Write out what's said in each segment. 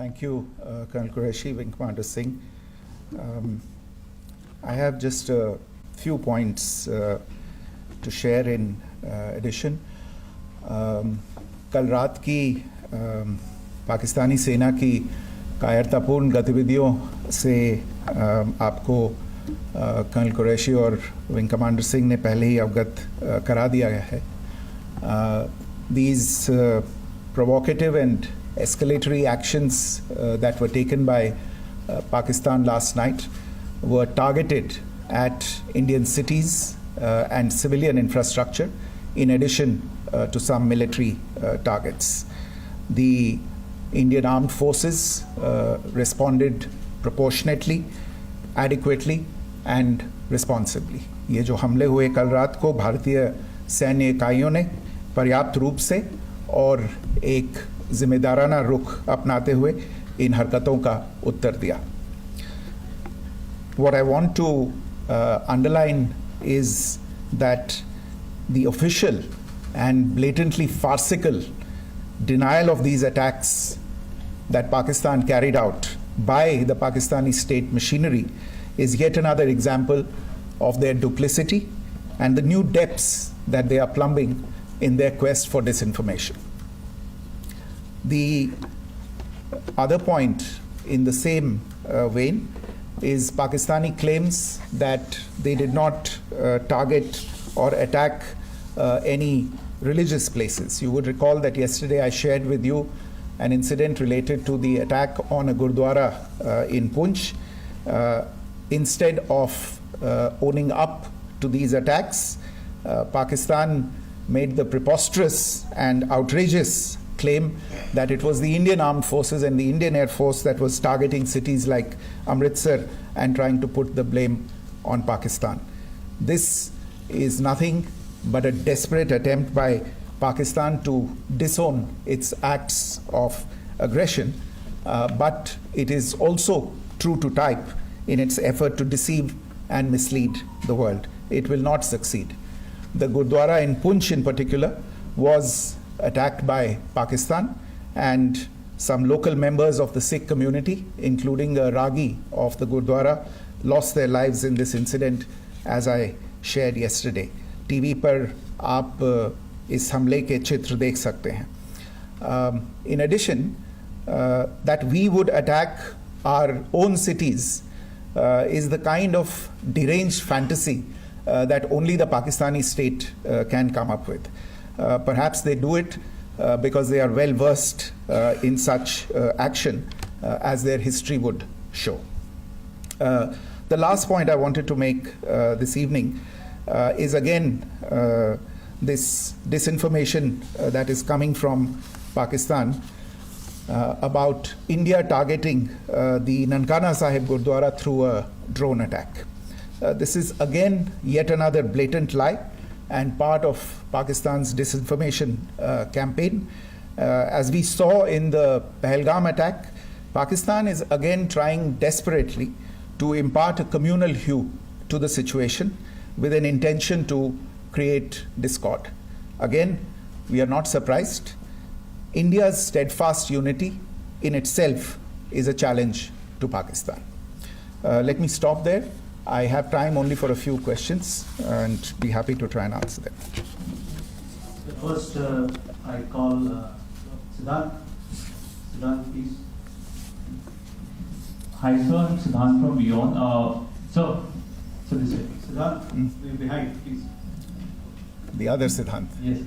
Thank you, Colonel Qureshi, Wing Commander Singh. I have just a few points to share in addition. कल रात की पाकिस्तानी सेना की कायरतापूर्ण गतिविधियों से आपको कर्नल कुरैशी और विंग कमांडर सिंह ने पहले ही अवगत करा दिया गया है. These provocative and escalatory actions that were taken by Pakistan last night were targeted at Indian cities and civilian infrastructure, in addition to some military targets. The Indian armed forces responded proportionately, adequately and responsibly. ये जो हमले हुए कल रात को भारतीय सैन्य इकाइयों ने पर्याप्त रूप से और एक जिम्मेदाराना रुख अपनाते हुए इन हरकतों का उत्तर दिया. What I want to underline is that the official and blatantly farcical denial of these attacks that Pakistan carried out by the Pakistani state machinery is yet another example of their duplicity and the new depths that they are plumbing in their quest for disinformation. The other point in the same vein is Pakistani claims that they did not target or attack any religious places. You would recall that yesterday I shared with you an incident related to the attack on a Gurdwara in Punch. Instead of owning up to these attacks, Pakistan made the preposterous and outrageous claim that it was the Indian Armed Forces and the Indian Air Force that was targeting cities like Amritsar and trying to put the blame on Pakistan. This is nothing but a desperate attempt by Pakistan to disown its acts of aggression, but it is also true to type in its effort to deceive and mislead the world. It will not succeed. The Gurdwara in Punch in particular was attacked by Pakistan, and some local members of the Sikh community, including a Ragi of the Gurdwara, lost their lives in this incident, as I shared yesterday. TV पर आप इस हमले के चित्र देख सकते हैं. In addition, that we would attack our own cities is the kind of deranged fantasy that only the Pakistani state can come up with. Perhaps they do it because they are well versed in such action as their history would show. The last point I wanted to make this evening is again this disinformation that is coming from Pakistan about India targeting the Nankana Sahib Gurdwara through a drone attack. This is again yet another blatant lie and part of Pakistan's disinformation campaign. As we saw in the Pahalgam attack, Pakistan is again trying desperately to impart a communal hue to the situation with an intention to create discord. Again, we are not surprised. India's steadfast unity in itself is a challenge to Pakistan. Let me stop there. I have time only for a few questions and be happy to try and answer them. First, I call Siddharth. Siddharth, please. Hi, sir. I'm Siddharth from Beyond. So this way. Siddharth, behind, please. The other Siddhant. Yes.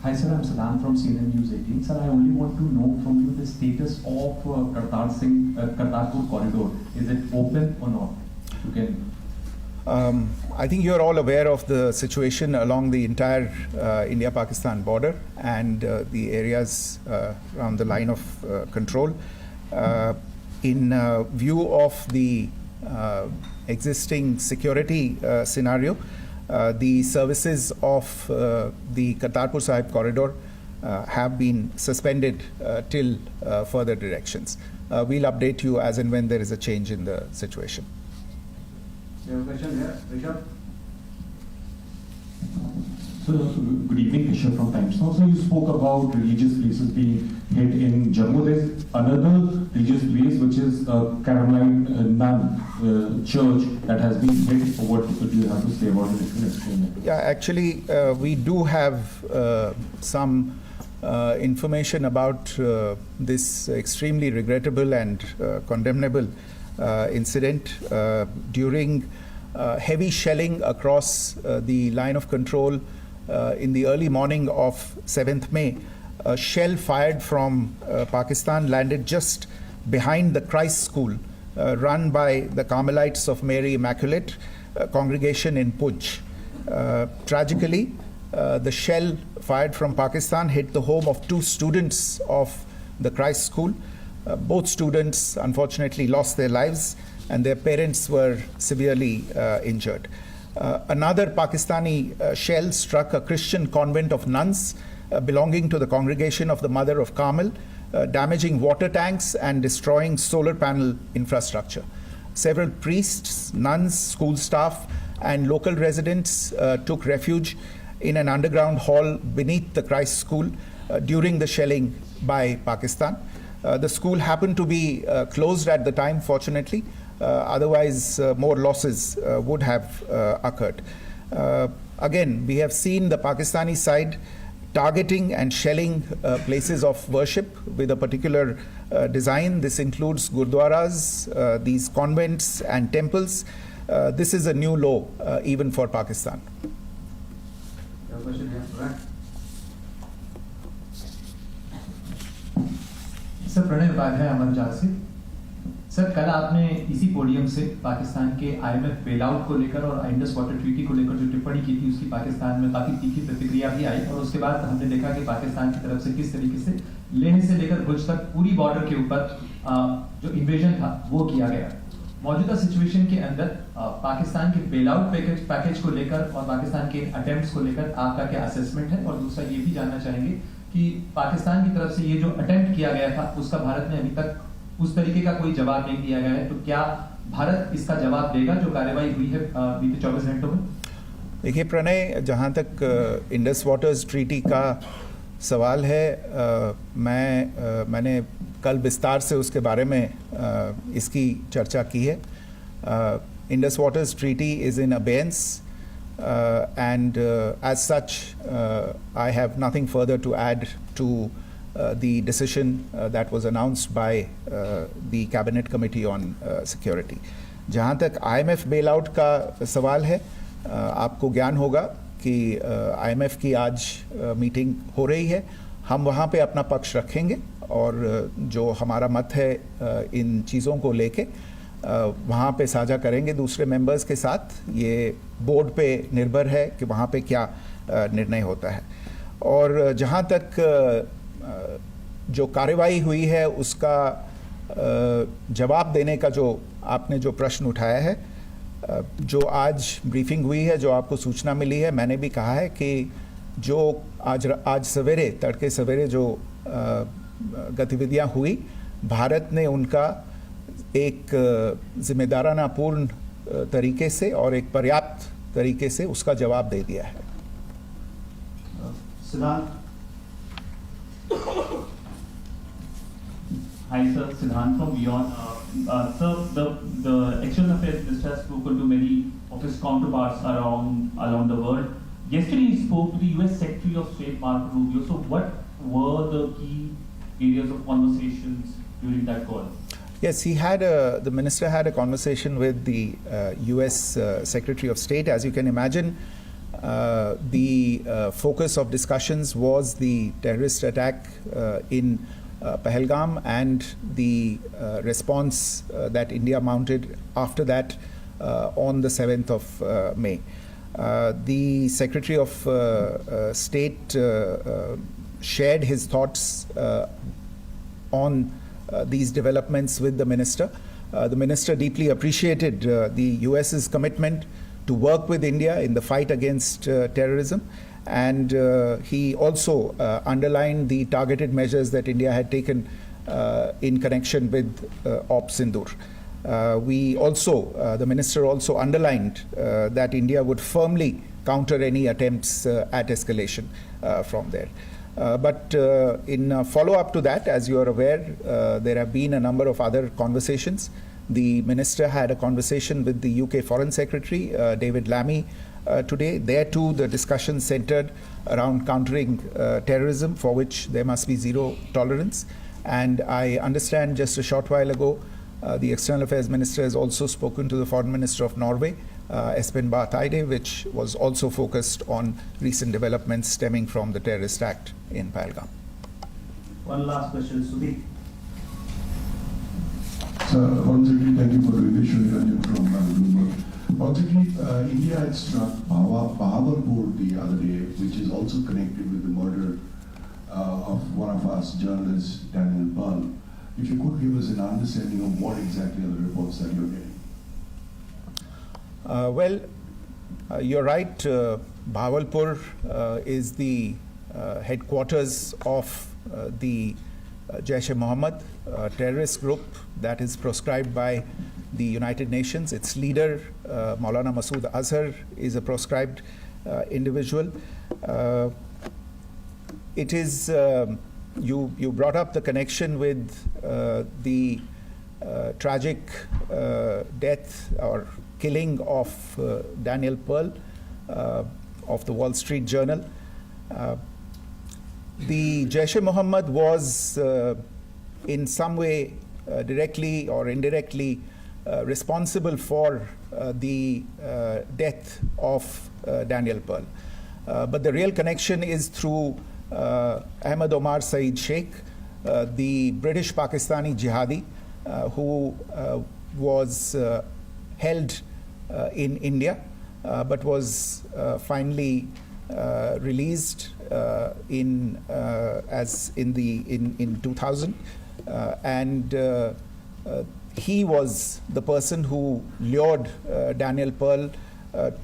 Hi, sir. I'm Siddharth from CNN News 18. Sir, I only want to know from you the status of Kartarpur corridor. Is it open or not? You can. I think you're all aware of the situation along the entire India-Pakistan border and the areas around the line of control. In view of the existing security scenario, the services of the Kartarpur Sahib corridor have been suspended till further directions. We'll update you as and when there is a change in the situation. You have a question here, Rishabh? So, good evening, Kishan from Times Now. So, you spoke about religious places being hit in Jammu. There's another religious place which is Carmelite Nun church that has been hit. What do you have to say about it? If you can explain it. Yeah, actually, we do have some information about this extremely regrettable and condemnable incident during heavy shelling across the line of control in the early morning of 7th May. A shell fired from Pakistan landed just behind the Christ School run by the Carmelites of Mary Immaculate congregation in Puj. Tragically, the shell fired from Pakistan hit the home of 2 students of the Christ School. Both students unfortunately lost their lives and their parents were severely injured. Another Pakistani shell struck a Christian convent of nuns belonging to the congregation of the Mother of Carmel, damaging water tanks and destroying solar panel infrastructure. Several priests, nuns, school staff, and local residents took refuge in an underground hall beneath the Christ School during the shelling by Pakistan. The school happened to be closed at the time, fortunately. Otherwise, more losses would have occurred. Again, we have seen the Pakistani side targeting and shelling places of worship with a particular design. This includes gurdwaras, these convents and temples. This is a new low even for Pakistan. Sir Pranay Upadhyay अमर जहाज से sir कल आपने इसी podium से पाकिस्तान के IMF bailout को लेकर और इंडस वाटर ट्रीटी को लेकर जो टिप्पणी की थी उसकी पाकिस्तान में काफी तीखी प्रतिक्रिया भी आई और उसके बाद हमने देखा कि पाकिस्तान की तरफ से किस तरीके से लेह से लेकर भुज तक पूरी बॉर्डर के ऊपर जो इन्वेजन था वो किया गया। मौजूदा सिचुएशन के अंदर पाकिस्तान के बेलआउट पैकेज को लेकर और पाकिस्तान के अटेम्प्ट्स को लेकर आपका क्या असेसमेंट है, और दूसरा ये भी जानना चाहेंगे कि पाकिस्तान की तरफ से ये जो अटेम्प्ट किया गया था उसका भारत ने अभी तक उस तरीके का कोई जवाब नहीं दिया गया है, तो क्या भारत इसका जवाब देगा जो कार्रवाई हुई है बीते 24 घंटों में? देखिए प्रणय, जहाँ तक इंडस वाटर्स ट्रीटी का सवाल है, मैंने कल विस्तार से उसके बारे में इसकी चर्चा की है. Indus waters treaty is in abeyance and as such I have nothing further to add to the decision that was announced by the Cabinet Committee on Security. जहाँ तक IMF बेलआउट का सवाल है, आपको ज्ञान होगा कि IMF की आज मीटिंग हो रही है. हम वहाँ पे अपना पक्ष रखेंगे और जो हमारा मत है इन चीज़ों को लेके वहाँ पे साझा करेंगे दूसरे मेंबर्स के साथ. ये बोर्ड पे निर्भर है कि वहाँ पे क्या निर्णय होता है. और जहाँ तक जो कार्रवाई हुई है उसका जवाब देने का जो आपने जो प्रश्न उठाया है, जो आज ब्रीफिंग हुई है, जो आपको सूचना मिली है, मैंने भी कहा है कि जो आज सवेरे तड़के सवेरे जो गतिविधियाँ हुई, भारत ने उनका एक जिम्मेदाराना पूर्ण तरीके से और एक पर्याप्त तरीके से उसका जवाब दे दिया है. सिद्धांत. Hi sir, Siddhant from Beyond. Sir, the External Affairs Minister has spoken to many of his counterparts around the world. Yesterday he spoke to the US Secretary of State Marco Rubio. So what were the key areas of conversations during that call? Yes, the minister had a conversation with the US Secretary of State. As you can imagine, the focus of discussions was the terrorist attack in Pahalgam and the response that India mounted after that on the 7th of May. The Secretary of State shared his thoughts on these developments with the minister. The minister deeply appreciated the US's commitment to work with India in the fight against terrorism, and he also underlined the targeted measures that India had taken in connection with Op Sindoor. The minister also underlined that India would firmly counter any attempts at escalation from there. But in follow-up to that, as you are aware, there have been a number of other conversations. The minister had a conversation with the UK Foreign Secretary, David Lammy, today. There too, the discussion centered around countering terrorism, for which there must be zero tolerance. And I understand just a short while ago, the External Affairs Minister has also spoken to the Foreign Minister of Norway, Espen Barth Eide, which was also focused on recent developments stemming from the terrorist act in Pahalgam. One last question, Sudhi. Sir, once again, thank you for doing this. Shri from Bloomberg. Once again, India had struck Bahawalpur the other day, which is also connected with the murder of one of us journalists, Daniel Pearl. If you could give us an understanding of what exactly are the reports that you're getting. Well, you're right. Bahawalpur is the headquarters of the Jaish-e-Mohammed terrorist group that is proscribed by the United Nations. Its leader, Maulana Masood Azhar, is a proscribed individual. It is, you brought up the connection with the tragic death or killing of Daniel Pearl of the Wall Street Journal. The Jaish-e-Mohammed was in some way directly or indirectly responsible for the death of Daniel Pearl. But the real connection is through Ahmed Omar Saeed Sheikh, the British Pakistani jihadi who was held in India but was finally released in 2000, and he was the person who lured Daniel Pearl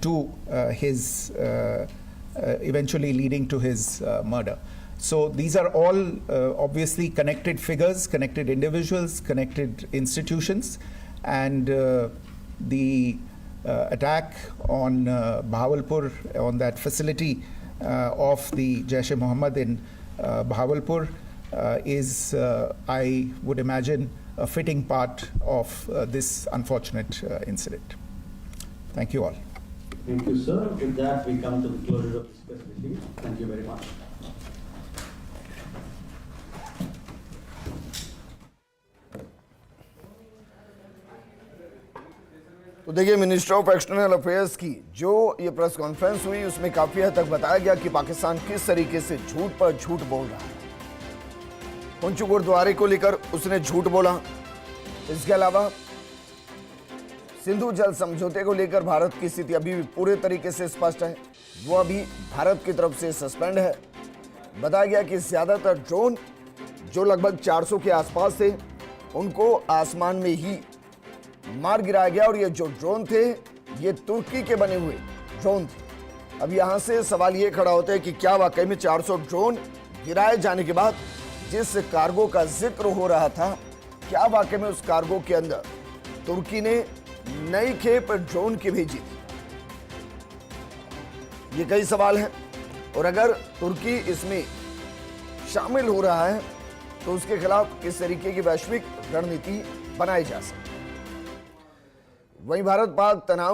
to his eventually leading to his murder. So these are all obviously connected figures, connected individuals, connected institutions, and the attack on Bahawalpur, on that facility of the Jaish-e-Mohammed in Bahawalpur is, I would imagine, a fitting part of this unfortunate incident. Thank you all. Thank you, sir. With that, we come to the closure of this press briefing. Thank you very much. तो देखिए, minister of external affairs की जो ये press conference हुई उसमें काफी हद तक बताया गया कि पाकिस्तान किस तरीके से झूठ पर झूठ बोल रहा है। पुंछ गुरुद्वारे को लेकर उसने झूठ बोला। इसके अलावा सिंधु जल समझौते को लेकर भारत की स्थिति अभी भी पूरे तरीके से स्पष्ट है, वो अभी भारत की तरफ से सस्पेंड है। बताया गया कि ज्यादातर ड्रोन जो लगभग 400 के आसपास थे उनको आसमान में ही मार गिराया गया, और ये जो ड्रोन थे ये तुर्की के बने हुए ड्रोन थे। अब यहां से सवाल ये खड़ा होता है कि क्या वाकई में 400 ड्रोन गिराए जाने के बाद जिस कार्गो का जिक्र हो रहा था, क्या वाकई में उस कार्गो के अंदर तुर्की ने नई खेप ड्रोन की भेजी थी? ये कई सवाल हैं, और अगर तुर्की इसमें शामिल हो रहा है तो उसके खिलाफ किस तरीके की वैश्विक रणनीति बनाई जा सकती है। वहीं भारत पाक तनाव